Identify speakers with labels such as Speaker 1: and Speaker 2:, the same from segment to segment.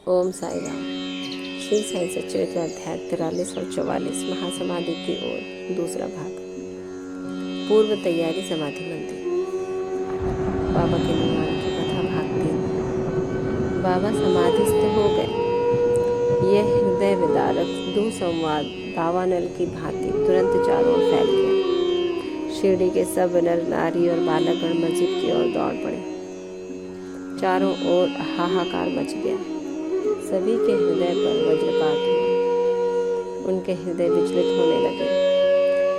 Speaker 1: ओम साई राम। श्री साई सच्चरित्र अध्याय 43 और 44 महासमाधि की ओर दूसरा भाग। पूर्व तैयारी समाधि मंदिर। बाबा के निर्माण की कथा भाग 3। बाबा समाधिस्थ हो गए। यह हृदय विदारक दुसंवाद दावानल की भांति तुरंत चारों ओर फैल गया। शिरडी के सब नर नारी और बालकगण मस्जिद की ओर दौड़ पड़े। चारों ओर हाहाकार मच गया। सभी के हृदय पर वज्रपात हुआ। उनके हृदय विचलित होने लगे।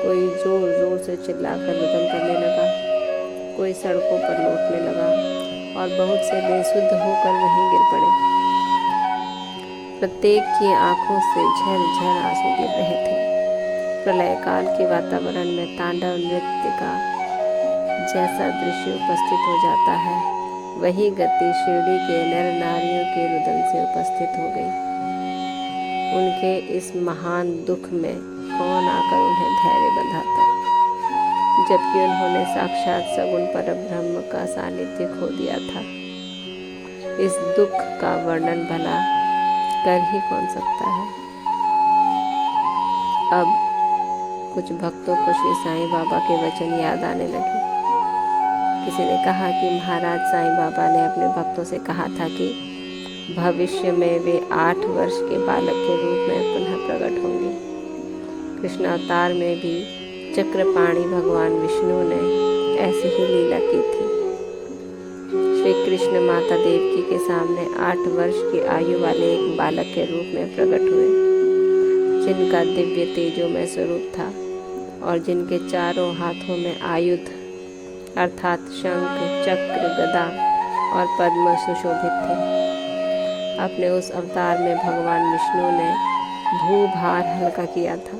Speaker 1: कोई जोर जोर से चिल्लाकर रुदन करने लगा, कोई सड़कों पर लौटने लगा और बहुत से बेसुध होकर वहीं गिर पड़े। प्रत्येक की आंखों से झरझर आंसू गिर रहे थे। प्रलय काल के वातावरण में तांडव नृत्य का जैसा दृश्य उपस्थित हो जाता है, वही गति शिरडी के नर नारियों के रुदन से उपस्थित हो गई। उनके इस महान दुख में कौन आकर उन्हें धैर्य बंधाता, जबकि उन्होंने साक्षात सगुण परब्रह्म का सानिध्य खो दिया था। इस दुख का वर्णन भला कर ही कौन सकता है। अब कुछ भक्तों को श्री साईं बाबा के वचन याद आने लगे। किसी ने कहा कि महाराज साईं बाबा ने अपने भक्तों से कहा था कि भविष्य में वे 8 वर्ष के बालक के रूप में पुनः प्रकट होंगे। कृष्ण अवतार में भी चक्रपाणी भगवान विष्णु ने ऐसी ही लीला की थी। श्री कृष्ण माता देवकी के सामने 8 वर्ष की आयु वाले एक बालक के रूप में प्रकट हुए, जिनका दिव्य तेजोमय स्वरूप था और जिनके चारों हाथों में आयुध अर्थात शंख, चक्र, गदा और पद्म सुशोभित थे। अपने उस अवतार में भगवान विष्णु ने भूभार हल्का किया था।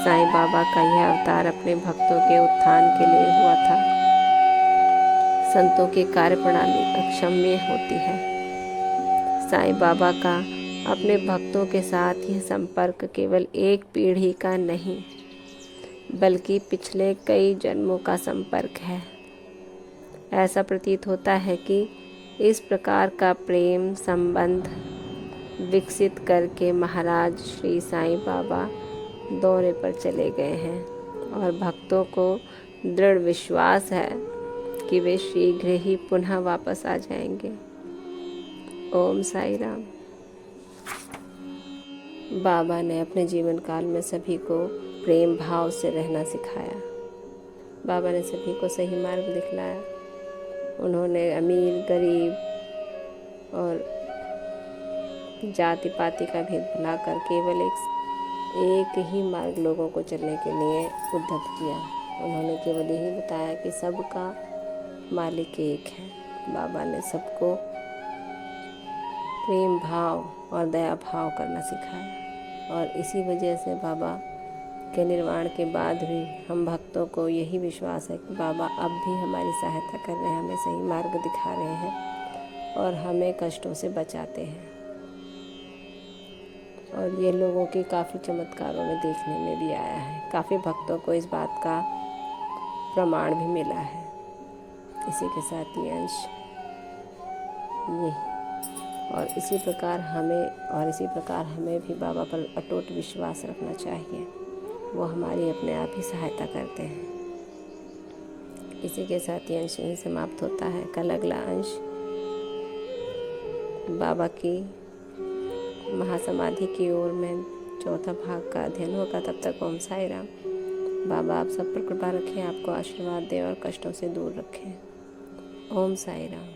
Speaker 1: साईं बाबा का यह अवतार अपने भक्तों के उत्थान के लिए हुआ था। संतों की कार्यप्रणाली अक्षम्य होती है। साईं बाबा का अपने भक्तों के साथ यह संपर्क केवल एक पीढ़ी का नहीं, बल्कि पिछले कई जन्मों का संपर्क है। ऐसा प्रतीत होता है कि इस प्रकार का प्रेम संबंध विकसित करके महाराज श्री साईं बाबा दौरे पर चले गए हैं और भक्तों को दृढ़ विश्वास है कि वे शीघ्र ही पुनः वापस आ जाएंगे। ओम साई राम। बाबा ने अपने जीवन काल में सभी को प्रेम भाव से रहना सिखाया। बाबा ने सभी को सही मार्ग दिखलाया। उन्होंने अमीर गरीब और जाति पाति का भेद भुलाकर केवल एक ही मार्ग लोगों को चलने के लिए उद्धत किया। उन्होंने केवल यही बताया कि सबका मालिक एक है। बाबा ने सबको प्रेम भाव और दया भाव करना सिखाया और इसी वजह से बाबा के निर्वाण के बाद भी हम भक्तों को यही विश्वास है कि बाबा अब भी हमारी सहायता कर रहे हैं, हमें सही मार्ग दिखा रहे हैं और हमें कष्टों से बचाते हैं। और ये लोगों के काफ़ी चमत्कारों में देखने में भी आया है। काफ़ी भक्तों को इस बात का प्रमाण भी मिला है। इसी के साथ ये अंश यही और इसी प्रकार हमें भी बाबा पर अटूट विश्वास रखना चाहिए। वो हमारी अपने आप ही सहायता करते हैं। इसी के साथ ये अंश यहीं समाप्त होता है। कल अगला अंश बाबा की महासमाधि की ओर में चौथा भाग का अध्ययन होगा। तब तक ओम साई राम। बाबा आप सब पर कृपा रखें, आपको आशीर्वाद दें और कष्टों से दूर रखें। ओम साई राम।